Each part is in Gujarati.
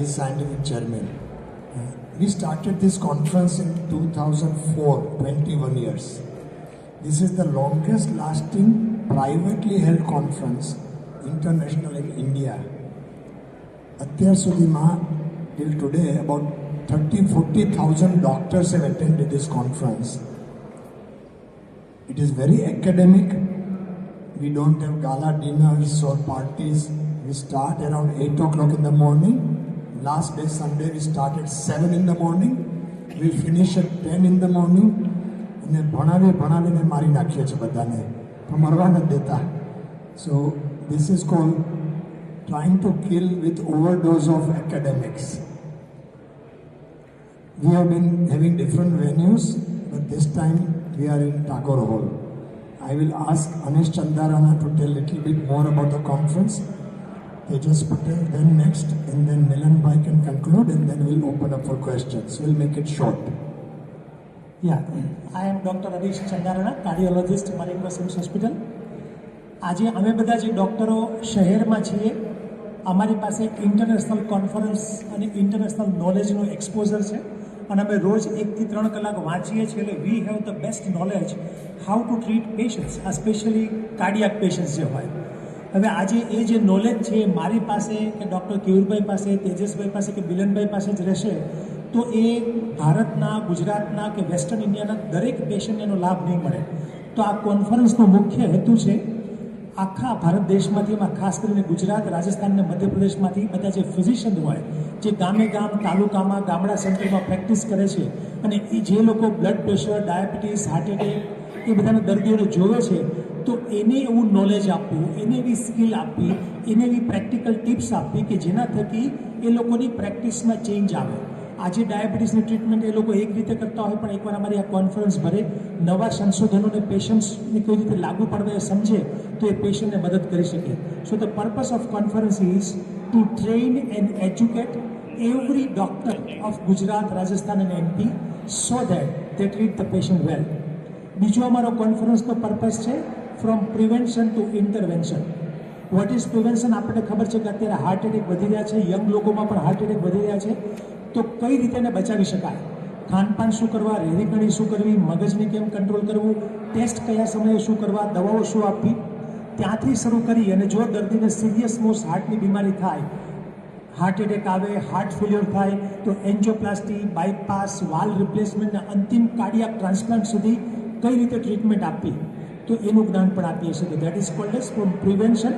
as scientific chairman. We started this conference in 2004, 21 years. This is the longest lasting privately held conference international in India. અત્યાર સુધીમાં till today about 30,000-40,000 doctors have attended this conference. It is very academic. We don't have gala dinners or parties. We start around 8 o'clock in the morning. Last day Sunday we start at 7 in the morning. We finish at 10 in the morning. અને ભણાવીને મારી નાખીએ છીએ બધાને, પણ મરવા નથી દેતા. So this is called trying to kill with overdose of academics. We have been having different venues, but this time we are in Tagore Hall. I will ask Anish Chandarana to tell a little bit more about the conference. Tejas Patel then next, and then Milan Bhai can conclude, and then we'll open up for questions. We'll make it short. Yeah, I am Dr. Anish Chandarana, cardiologist, Marengo Sims Hospital. આજે અમે બધા જે ડૉક્ટરો શહેરમાં છીએ, અમારી પાસે ઇન્ટરનેશનલ કોન્ફરન્સ અને ઇન્ટરનેશનલ નોલેજનું એક્સપોઝર છે, અને અમે રોજ 1 થી 3 કલાક વાંચીએ છીએ. એટલે we have the best knowledge how to treat patients, આ સ્પેશિયલી કાર્ડિયાક પેશન્ટ્સ જે હોય. હવે આજે એ જે નોલેજ છે મારી પાસે કે ડૉક્ટર કેયુરભાઈ પાસે, તેજસભાઈ પાસે કે બિલનભાઈ પાસે જ રહેશે, તો એ ભારતના, ગુજરાતના કે વેસ્ટર્ન ઇન્ડિયાના દરેક પેશન્ટને એનો લાભ નહીં મળે. તો આ કોન્ફરન્સનો મુખ્ય હેતુ છે આખા ભારત દેશમાંથી, એમાં ખાસ કરીને ગુજરાત, રાજસ્થાન અને મધ્યપ્રદેશમાંથી બધા જે ફિઝિશિયન હોય, જે ગામે ગામ, તાલુકામાં, ગામડા સેન્ટરમાં પ્રેક્ટિસ કરે છે, અને એ જે લોકો blood pressure, diabetes, heart attack એ બધાના દર્દીઓને જોવે છે, તો એને એવું નોલેજ આપવું, એને એવી સ્કિલ આપવી, એને એવી પ્રેક્ટિકલ ટિપ્સ આપવી કે જેના થકી એ લોકોની પ્રેક્ટિસમાં ચેન્જ આવે. આજે ડાયાબિટીસની ટ્રીટમેન્ટ એ લોકો એક રીતે કરતા હોય, પણ એકવાર અમારી આ કોન્ફરન્સ ભરે, નવા સંશોધનોને પેશન્ટ્સને કઈ રીતે લાગુ પડવા એ સમજે, તો એ પેશન્ટને મદદ કરી શકે. So the purpose of conference is to train and educate every doctor of Gujarat, Rajasthan and MP so that they treat the patient well. બીજો અમારો કોન્ફરન્સનો પર્પસ છે from prevention to intervention. What is prevention? આપણને ખબર છે કે અત્યારે હાર્ટ એટેક વધી રહ્યા છે, યંગ લોકોમાં પણ હાર્ટ એટેક વધી રહ્યા છે. તો કઈ રીતે એને બચાવી શકાય? ખાનપાન શું કરવા, રહેણીકરણી શું કરવી, મગજને કેમ કંટ્રોલ કરવું, ટેસ્ટ કયા સમયે શું કરવા, દવાઓ શું આપવી, ત્યાંથી શરૂ કરી. અને જો દર્દીને સિરિયસ મોસ્ટ હાર્ટની બીમારી થાય, હાર્ટ એટેક આવે, હાર્ટ ફેલ્યોર થાય, તો એન્જિયોપ્લાસ્ટી, બાયપાસ, વાલ્વ રિપ્લેસમેન્ટના અંતિમ કાર્ડિયાક ટ્રાન્સપ્લાન્ટ સુધી કઈ રીતે ટ્રીટમેન્ટ આપવી, તો એનું જ્ઞાન પણ આપીએ છીએ. That is called as from prevention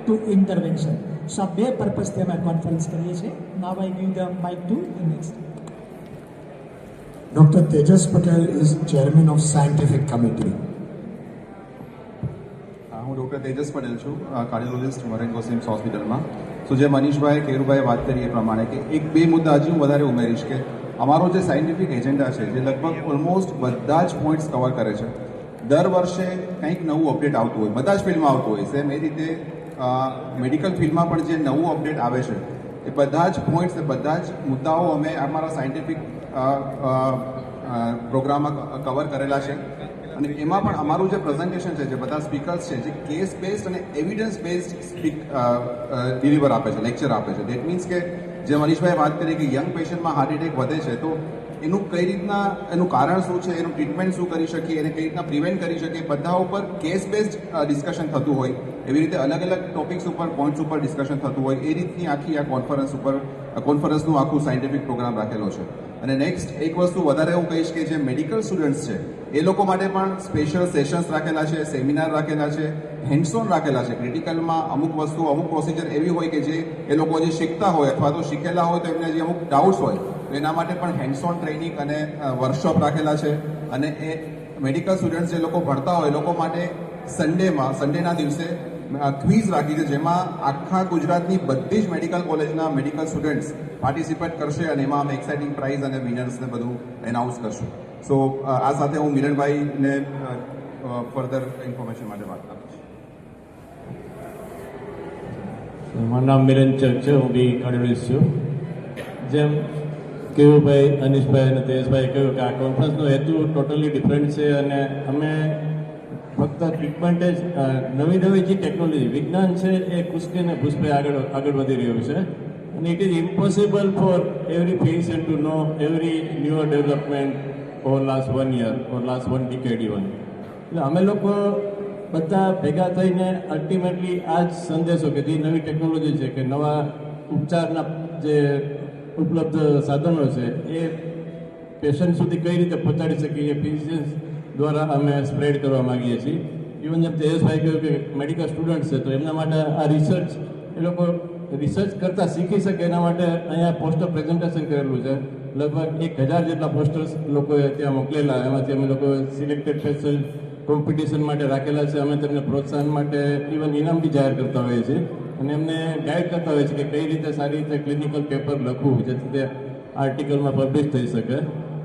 to intervention. So આ બે પર્પઝથી અમે કોન્ફરન્સ કરીએ છીએ. Now I give the mic to next. Dr. Tejas Patel is chairman of scientific committee. હું ડૉક્ટર તેજસ પટેલ છું, કાર્ડિયોલોજિસ્ટ, મરેન્ગો સિમ્સ હોસ્પિટલમાં. સો જે મનીષભાઈ, કેરુભાઈએ વાત કરી એ પ્રમાણે કે 1-2 મુદ્દા હજી હું વધારે ઉમેરીશ કે અમારો જે સાયન્ટિફિક એજન્ડા છે, જે લગભગ ઓલમોસ્ટ બધા જ પોઈન્ટ્સ કવર કરે છે. દર વર્ષે કંઈક નવું અપડેટ આવતું હોય, બધા જ ફિલ્ડમાં આવતું હોય. સેમ એ રીતે મેડિકલ ફિલ્ડમાં પણ જે નવું અપડેટ આવે છે, એ બધા જ પોઈન્ટ્સ, બધા જ મુદ્દાઓ અમે અમારા સાયન્ટિફિક પ્રોગ્રામમાં કવર કરેલા છે. અને એમાં પણ અમારું જે પ્રેઝન્ટેશન છે, જે બધા સ્પીકર્સ છે, જે કેસ બેઝડ અને એવિડન્સ બેઝડ ડિલિવર આપે છે, લેક્ચર આપે છે. દેટ મીન્સ કે જે મનીષભાઈએ વાત કરી કે યંગ પેશન્ટમાં હાર્ટ એટેક વધે છે, તો એનું કઈ રીતના, એનું કારણ શું છે, એનું ટ્રીટમેન્ટ શું કરી શકીએ, એને કઈ રીતના પ્રિવેન્ટ કરી શકીએ, બધા ઉપર કેસ બેઝડ ડિસ્કશન થતું હોય. એવી રીતે અલગ અલગ ટોપિક્સ ઉપર, પોઈન્ટ્સ ઉપર ડિસ્કશન થતું હોય. એ રીતની આખી આ કોન્ફરન્સનું આખું સાયન્ટિફિક પ્રોગ્રામ રાખેલો છે. અને નેક્સ્ટ એક વસ્તુ વધારે હું કહીશ કે જે મેડિકલ સ્ટુડન્ટ્સ છે, એ લોકો માટે પણ સ્પેશિયલ સેશન્સ રાખેલા છે, સેમિનાર રાખેલા છે, હેન્ડ્સ ઓન રાખેલા છે. ક્રિટિકલમાં અમુક વસ્તુ, અમુક પ્રોસિજર એવી હોય કે જે એ લોકો જે શીખતા હોય અથવા તો શીખેલા હોય, તો એમને જે અમુક ડાઉટ્સ હોય, તો એના માટે પણ હેન્ડ્સ ઓન ટ્રેનિંગ અને વર્કશોપ રાખેલા છે. અને એ મેડિકલ સ્ટુડન્ટ્સ જે લોકો ભણતા હોય, એ લોકો માટે સન્ડેના દિવસે ક્વિઝ રાખી છે, જેમાં આખા ગુજરાતની બધી જ મેડિકલ કોલેજના મેડિકલ સ્ટુડન્ટ્સ પાર્ટિસિપેટ કરશે. અને એમાં અમે એક્સાઇટિંગ પ્રાઇઝ અને વિનર્સને બધું એનાઉન્સ કરશું. સો આ સાથે હું મિલનભાઈને ફર્ધર ઇન્ફોર્મેશન માટે વાત કરીશ. મારું નામ મિલન ચક છે, હું બી કાર્ડિયોલોજિસ્ટ છું. જેમ કેવુભાઈ, અનિશભાઈ અને તેજસભાઈએ કહ્યું કે આ કોન્ફરન્સનો હેતુ ટોટલી ડિફરન્ટ છે. અને અમે ફક્ત ટ્રીટમેન્ટ જ નવી જે ટેકનોલોજી, વિજ્ઞાન છે, એ કુસ્તી અને ભૂસભાઈ આગળ વધી રહ્યું છે. and it is impossible for every physician to know every newer development over last 1 year or last 1 decade even. એટલે અમે લોકો બધા ભેગા થઈને અલ્ટિમેટલી આ જ સંદેશો કે જે નવી ટેકનોલોજી છે કે નવા ઉપચારના જે ઉપલબ્ધ સાધનો છે એ પેશન્ટ સુધી કઈ રીતે પહોંચાડી શકીએ એ ફિઝિશિયન્સ દ્વારા અમે સ્પ્રેડ કરવા માગીએ છીએ. ઇવન જેમ તેજસભાઈ કહ્યું કે મેડિકલ સ્ટુડન્ટ છે તો એમના માટે આ રિસર્ચ એ લોકો રિસર્ચ કરતાં શીખી શકે એના માટે અહીંયા પોસ્ટર પ્રેઝન્ટેશન કરેલું છે. લગભગ 1000 જેટલા પોસ્ટર્સ લોકોએ ત્યાં મોકલેલા. એમાંથી અમે લોકો સિલેક્ટેડ સ્પેશિયલ કોમ્પિટિશન માટે રાખેલા છે. અમે તેમને પ્રોત્સાહન માટે ઇવન ઇનામ બી જાહેર કરતા હોઈએ છીએ અને એમને ગાઈડ કરતા હોઈએ છીએ કે કઈ રીતે સારી રીતે ક્લિનિકલ પેપર લખવું જેથી તે આર્ટિકલમાં પબ્લિશ થઈ શકે.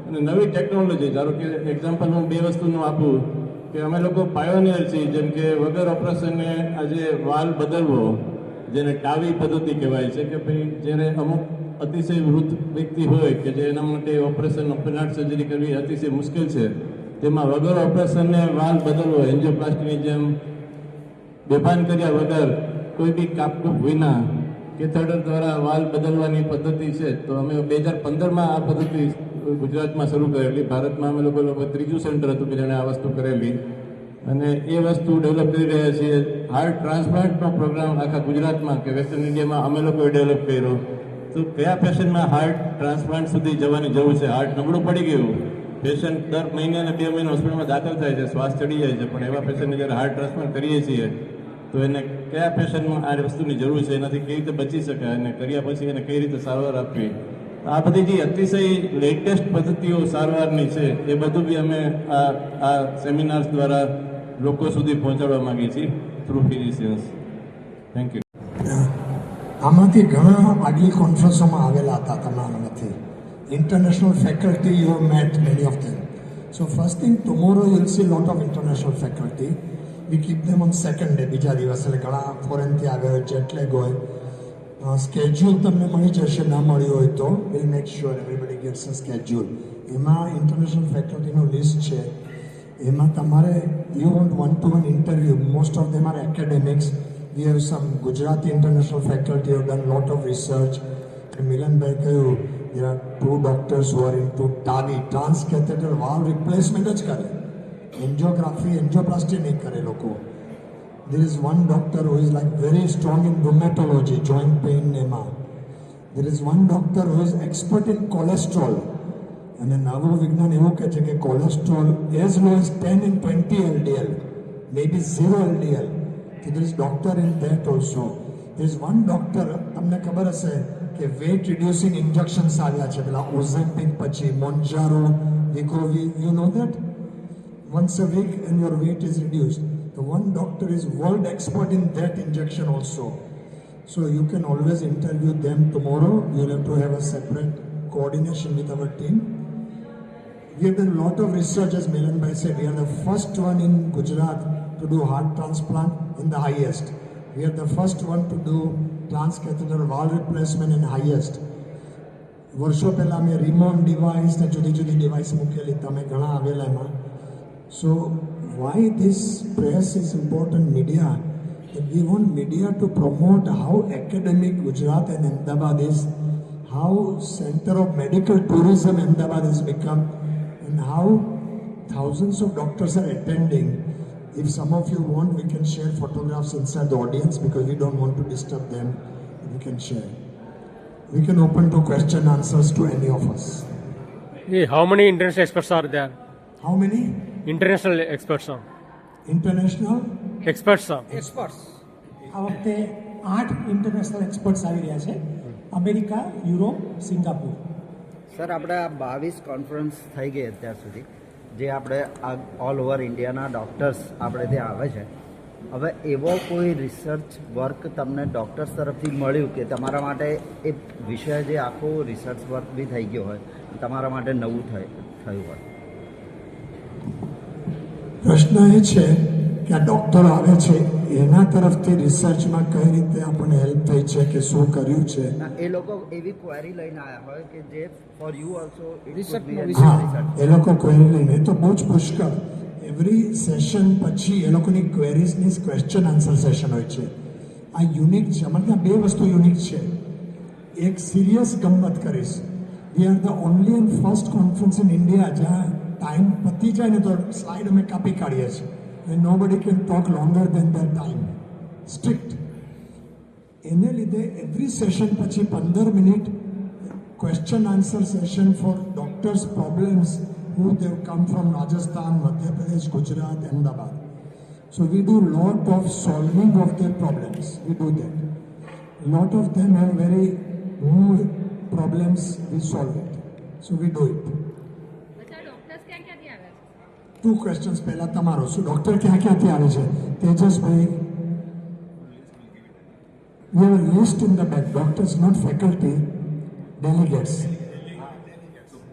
અને નવી ટેકનોલોજી, ધારો કે એક્ઝામ્પલ હું 2 વસ્તુનું આપું કે અમે લોકો પાયોનિયર છીએ. જેમ કે વગર ઓપરેશને આજે વાલ બદલવો, જેને ટાવી પદ્ધતિ કહેવાય છે કે ભાઈ જ્યારે અમુક અતિશય વૃદ્ધ વ્યક્તિ હોય કે જે એના માટે ઓપરેશન ઓપન હાર્ટ સર્જરી કરવી અતિશય મુશ્કેલ છે, તેમાં વગર ઓપરેશનને વાલ બદલવો એન્જિયોપ્લાસ્ટીની જેમ બેભાન કર્યા વગર કોઈ બી કાપકૂપ વિના કેથેટર દ્વારા વાલ બદલવાની પદ્ધતિ છે. તો અમે 2015માં આ પદ્ધતિ ગુજરાતમાં શરૂ કરેલી. ભારતમાં અમે લોકો ત્રીજું સેન્ટર હતું કે જેણે આ વસ્તુ કરેલી અને એ વસ્તુ ડેવલપ કરી રહ્યા છીએ. હાર્ટ ટ્રાન્સપ્લાન્ટનો પ્રોગ્રામ આખા ગુજરાતમાં કે વેસ્ટર્ન ઇન્ડિયામાં અમે લોકોએ ડેવલપ કર્યો. તો કયા પેશન્ટમાં હાર્ટ ટ્રાન્સપ્લાન્ટ સુધી જવાની જરૂર છે? હાર્ટ નબળું પડી ગયું, પેશન્ટ દર મહિને અને 2 મહિને હોસ્પિટલમાં દાખલ થાય છે, શ્વાસ ચડી જાય છે, પણ એવા પેશન્ટને જ્યારે હાર્ટ ટ્રાન્સપ્લાન્ટ કરીએ છીએ તો એને કયા પેશન્ટમાં આ વસ્તુની જરૂર છે, એનાથી કઈ રીતે બચી શકાય અને કર્યા પછી એને કઈ રીતે સારવાર આપવી. આ બધી જે અતિશય લેટેસ્ટ પદ્ધતિઓ સારવારની છે એ બધું બી અમે આ સેમિનાર્સ દ્વારા લોકો સુધી પહોંચાડવા માંગીએ છીએ થ્રુ ફિઝિશિયન્સ. Thank you. આમાંથી ઘણા આગલી કોન્ફરન્સોમાં આવેલા હતા તમારામાંથી. International faculty you have met many of them. So first thing, tomorrow you will see lot of international faculty. We keep them on second day, બીજા દિવસે. એટલે ઘણા ફોરેનથી આવ્યા હોય, જેટલેગ હોય. સ્કેડ્યુલ તમને મળી જશે, ના મળ્યું હોય તો will make sure everybody gets a schedule. એમાં ઇન્ટરનેશનલ ફેકલ્ટીનું લિસ્ટ છે. એમાં તમારે you want 1-to-1 interview. Most of them are academics. We have some Gujarati international faculty have done lot of research. Milanbhai કહ્યું there are 2 doctors who are into TAVI, transcatheter valve replacement જ કરે. એન્જિયોગ્રાફી, એન્જિયોપ્લાસ્ટી નહીં કરે લોકો. There is one doctor who is like very strong in rheumatology, joint pain એમાં. There is one doctor who is expert in cholesterol. અને નવું વિજ્ઞાન એવું કહે છે કે cholesterol as low as 10 and 20 LDL, maybe 0 LDL. So there is doctor in that also. There is one doctor, તમને ખબર હશે કે વેટ રિડ્યુસિંગ ઇન્જેક્શન્સ આવ્યા છે, પેલા ઓઝેમ્પિક પછી મોન્જારો, વિક્રોવી, you know that? Once a week and your weight is reduced. The one doctor is world expert in that injection also. So you can always interview them tomorrow. You'll have to have a separate coordination with our team. We have done a lot of research, as Milan Bhai said. We are the first one in Gujarat to do heart transplant in the highest. We are the first one to do transcatheter valve replacement in highest. વર્ષો પહેલાં મેં રિમોન ડિવાઇસ ને જુદી જુદી ડિવાઇસ મૂકેલી, તમે ઘણા આવેલા એમાં. So why this press is important, media? We want media to promote how academic Gujarat and Ahmedabad is, how center of medical tourism Ahmedabad has become, and how thousands of doctors are attending. If some of you want, we can share photographs inside the audience because we don't want to disturb them. We can share. We can open to question answers to any of us. Yeah, how many international experts are there? How many? International experts are. International? Experts are. આ વખતે 8 ઇન્ટરનેશનલ એક્સપર્ટ્સ આવી રહ્યા છે, અમેરિકા, યુરોપ, સિંગાપુર. સર, આપણે આ 22 કોન્ફરન્સ થઈ ગઈ અત્યાર સુધી, જે આપણે આ ઓલ ઓવર ઇન્ડિયાના ડૉક્ટર્સ આપણે ત્યાં આવે છે. હવે એવો કોઈ રિસર્ચ વર્ક તમને ડૉક્ટર્સ તરફથી મળ્યું કે તમારા માટે એ વિષય જે આખો રિસર્ચ વર્ક બી થઈ ગયો હોય, તમારા માટે નવું થયું હોય? પ્રશ્ન એ છે કે આ ડૉક્ટર આવે છે એના તરફથી રિસર્ચમાં કઈ રીતે આપણને હેલ્પ થઈ છે કે શું કર્યું છે. એ લોકો એવી ક્વેરી લઈને આવ્યા હોય કે જે ફોર યુ ઓલ્સો હા, એ લોકો ક્વેરી લઈને, તો બહુ જ પુષ્કળ. એવરી સેશન પછી એ લોકોની ક્વેરીઝની ક્વેશ્ચન આન્સર સેશન હોય છે. આ યુનિક છે. અમારે ત્યાં 2 વસ્તુ યુનિક છે. એક સિરિયસ ગમત કરીશ. We are the only and first conference in India જ્યાં ટાઈમ પતી જાય ને તો સ્લાઇડ અમે કાપી કાઢીએ છીએ. And nobody can talk longer than the time. Strict. એને લીધે એવરી સેશન પછી 15 minute question answer session for doctors problems who they've come from Rajasthan, Madhya Pradesh, Gujarat, Ahmedabad. So we do lot of solving of their problems. We do that. Lot of them have very new problems. We solve it. So we do it. અચ્છા ડોક્ટર્સ ક્યાં ક્યાંથી આવે છે? 2 questions પહેલા તમારો શું ડોક્ટર ક્યાંથી આવે છે? તેજસભાઈ. We have a list in the back. Doctors, not faculty, delegates.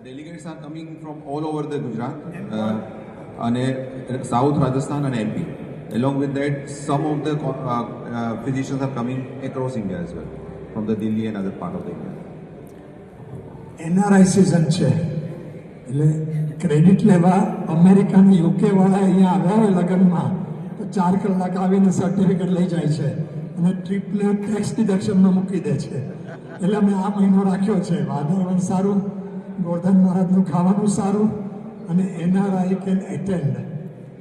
Delegates are coming from all over the Gujarat અને South Rajasthan and MP. Along with that, some of the physicians are coming across India as well, from the Delhi and other part of the India. NRI season છે એટલે ક્રેડિટ લેવા અમેરિકા અને યુકે વાળા અહીંયા આવ્યા હોય લગ્નમાં તો 4 કલાક આવીને સર્ટિફિકેટ લઈ જાય છે અને ટ્રિપલે ટેક્સ ડિડક્શનમાં મૂકી દે છે. એટલે અમે આ મહિનો રાખ્યો છે. વાતાવરણ સારું, ગોરધન મહારાજનું ખાવાનું સારું અને NRI can attend.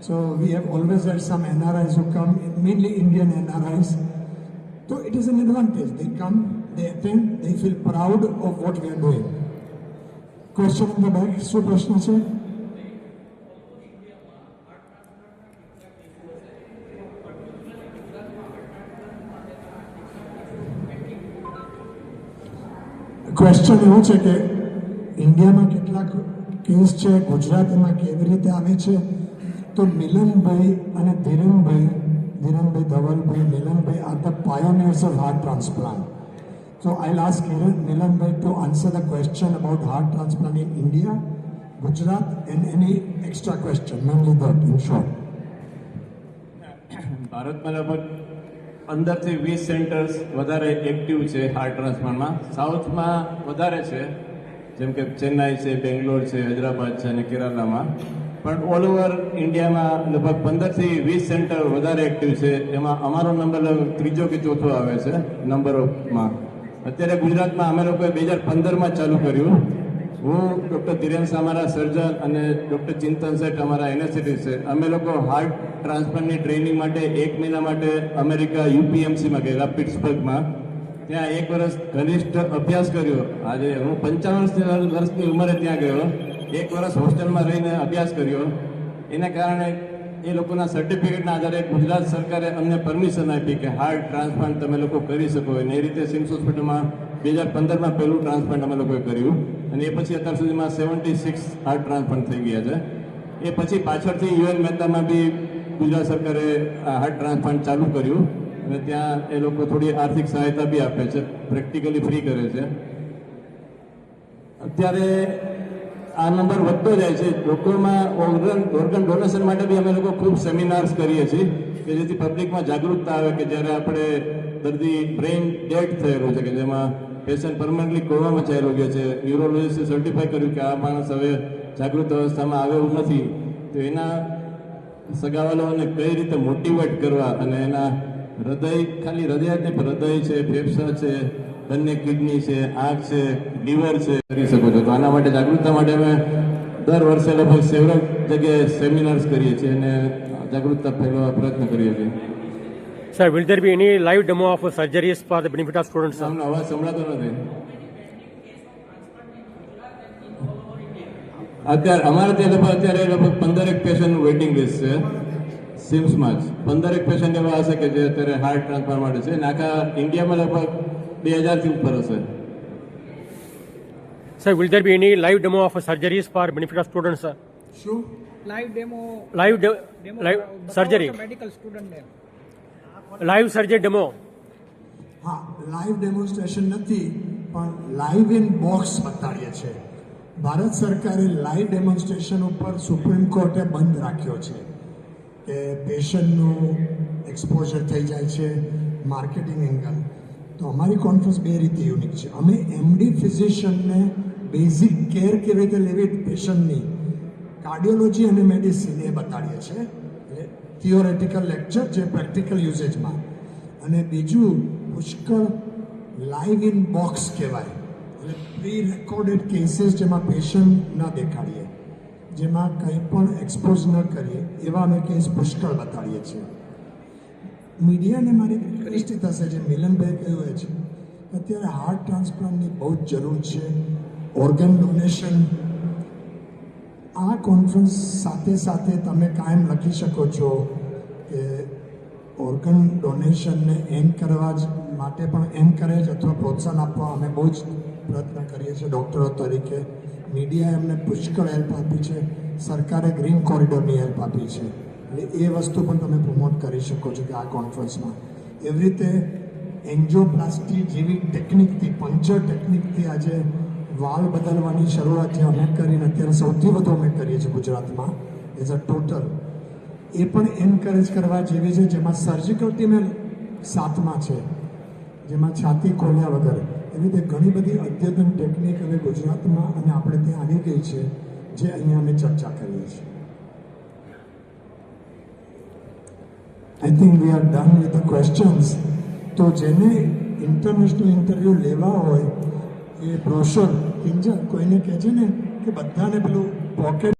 So we have always had some NRIs who come, mainly Indian NRIs. So it is an advantage. They come, they attend, they feel proud of what we are doing. Question in the back. શું પ્રશ્ન છે? ક્વેશ્ચન એવો છે કે ઇન્ડિયામાં કેટલાક કેસ છે, ગુજરાતમાં કેવી રીતે આવે છે. તો મિલનભાઈ અને Dhiranbhai Dhavalbhai, Milanbhai are the pioneers of heart transplant. So I'll ask Nilanbhai to answer the question about heart transplant in India, Gujarat, and any extra question, mainly that, in short. ભારતમાં લગભગ 15થી 20 સેન્ટર્સ વધારે એક્ટિવ છે હાર્ટ ટ્રાન્સપ્લાન્ટમાં. સાઉથમાં વધારે છે, જેમ કે ચેન્નાઈ છે, બેંગ્લોર છે, હૈદરાબાદ છે અને કેરાલામાં. પણ ઓલ ઓવર ઇન્ડિયામાં લગભગ 15થી 20 સેન્ટર વધારે એક્ટિવ છે. એમાં અમારો નંબર લગભગ 3જો કે 4થો આવે છે નંબર ઓફમાં. અત્યારે ગુજરાતમાં અમે લોકોએ 2015માં ચાલુ કર્યું. હું ડૉક્ટર ધીરેન સામારા સર્જન અને ડૉક્ટર ચિંતન શેઠ અમારા એનેસ્થેટિસ્ટ છે. અમે લોકો હાર્ટ ટ્રાન્સપ્લાન્ટની ટ્રેનિંગ માટે 1 મહિના માટે અમેરિકા UPMCમાં ગયેલા, પિટ્સબર્ગમાં. ત્યાં 1 વર્ષ ઘનિષ્ઠ અભ્યાસ કર્યો. આજે હું 55 વર્ષની ઉંમરે ત્યાં ગયો. 1 વર્ષ હોસ્ટેલમાં રહીને અભ્યાસ કર્યો. એના કારણે એ લોકોના સર્ટિફિકેટના આધારે ગુજરાત સરકારે અમને પરમિશન આપી કે હાર્ટ ટ્રાન્સપ્લાન્ટ તમે લોકો કરી શકો. અને એ રીતે સિમ્સ હોસ્પિટલમાં 2015માં પહેલું ટ્રાન્સપ્લાન્ટ અમે લોકોએ કર્યું. અને એ પછી અત્યાર સુધીમાં 76 હાર્ટ ટ્રાન્સપ્લાન્ટ થઈ ગયા છે. એ પછી પાછળથી UN મહેતામાં બી ગુજરાત સરકારે હાર્ટ ટ્રાન્સપ્લાન્ટ ચાલુ કર્યું. અને ત્યાં એ લોકો થોડી આર્થિક સહાયતા બી આપે છે, પ્રેક્ટિકલી ફ્રી કરે છે. અત્યારે આ નંબર વધતો જાય છે. લોકોમાં ઓર્ગન ડોનેશન માટે બી અમે લોકો ખૂબ સેમિનાર્સ કરીએ છીએ કે જેથી પબ્લિકમાં જાગૃતતા આવે કે જ્યારે આપણે દર્દી બ્રેઇન ડેડ થયેલું છે, કે જેમાં પેશન્ટ પરમનન્ટલી કોમામાં ચાલ્યો ગયો છે, ન્યુરોલોજીસ્ટે સર્ટિફાઈ કર્યું કે આ માણસ હવે જાગૃત અવસ્થામાં આવે એવું નથી, તો એના સગાવાલાઓને કઈ રીતે મોટિવેટ કરવા અને એના ખાલી હૃદય જ નહીં પણ હૃદય છે, ફેફસા છે, બંને કિડની છે, આંખ છે, લીવર છે, કરી શકો છો. તો આના માટે જાગૃતતા માટે અમે દર વર્ષે લગભગ સેવરલ જગ્યાએ સેમિનાર્સ કરીએ છીએ અને જાગૃતતા ફેલાવવા પ્રયત્ન કરીએ છીએ. Sir, will there be any live demo of surgeries for the benefit of students? Sir? સામનો અવાજ સંભળાતો નથી. અમારે ત્યાં અત્યારે લગભગ 15 પેશન્ટનું વેઇટિંગ લિસ્ટ છે સિમ્સમાં જ. 15 પેશન્ટ એવા હશે કે જે અત્યારે હાર્ટ ટ્રાન્સપ્લાન્ટ માટે છે અને આખા ઇન્ડિયામાં લગભગ 2000થી ઉપર હશે. Sir, will there be any live demo of surgeries for benefit of students? Sir? શું? Live demo Live surgery. Medical student ને Live surgery demo. હા, લાઈવ ડેમોન્સ્ટ્રેશન નથી પણ લાઈવ ઇન બોક્સ બતાડીએ છીએ. ભારત સરકારે લાઈવ ડેમોન્સ્ટ્રેશન ઉપર સુપ્રીમ કોર્ટે બંધ રાખ્યો છે કે પેશન્ટનું એક્સપોઝર થઈ જાય છે, માર્કેટિંગ એંગલ. તો અમારી કોન્ફરન્સ 2 રીતે યુનિક છે. અમે MD ફિઝિશિયનને બેઝિક કેર કેવી રીતે લેવી પેશન્ટની, કાર્ડિયોલોજી અને મેડિસિન એ બતાડીએ છીએ. એટલે થિયોરેટિકલ લેક્ચર જે પ્રેક્ટિકલ યુઝેજમાં. અને બીજું પુષ્કળ લાઈવ ઇન બોક્સ કહેવાય, એટલે પ્રી રેકોર્ડેડ કેસીસ જેમાં પેશન્ટ ન દેખાડીએ, જેમાં કંઈ પણ એક્સપોઝ ન કરીએ એવા અમે કેસ પુષ્કળ બતાડીએ છીએ. મીડિયાને મારી રિક્વેસ્ટ થશે, જે મિલનભાઈ કહ્યું એ છે, અત્યારે હાર્ટ ટ્રાન્સપ્લાન્ટની બહુ જ જરૂર છે, ઓર્ગન ડોનેશન. આ કોન્ફરન્સ સાથે સાથે તમે કાયમ લખી શકો છો કે ઓર્ગન ડોનેશનને એન્ડ કરવા જ માટે પણ એન્કરેજ અથવા પ્રોત્સાહન આપવા અમે બહુ જ પ્રયત્ન કરીએ છીએ ડૉક્ટરો તરીકે. મીડિયાએ અમને પુષ્કળ હેલ્પ આપી છે, સરકારે ગ્રીન કોરિડોરની હેલ્પ આપી છે, એટલે એ વસ્તુ પણ તમે પ્રમોટ કરી શકો છો કે આ કોન્ફરન્સમાં એવી રીતે એન્જિયોપ્લાસ્ટી જેવી ટેકનિકથી, પંચર ટેકનિકથી આજે વાલ બદલવાની શરૂઆત જે અમે કરીને અત્યારે સૌથી વધુ અમે કરીએ છીએ ગુજરાતમાં એઝ અ ટોટલ, એ પણ એન્કરેજ કરવા જેવી છે, જેમાં સર્જિકલ ટીમ સાથમાં છે, જેમાં છાતી ખોલ્યા વગર. એવી રીતે ઘણી બધી અદ્યતન ટેકનિક હવે ગુજરાતમાં અને આપણે ત્યાં આવી ગઈ છે, જે અહીંયા અમે ચર્ચા કરીએ છીએ. I think we are done with the questions. તો જેને ઇન્ટરનેશનલ ઇન્ટરવ્યૂ લેવા હોય એ બ્રોશર કિંજલ કોઈને કહેજે ને કે બધાને પેલું પોકેટ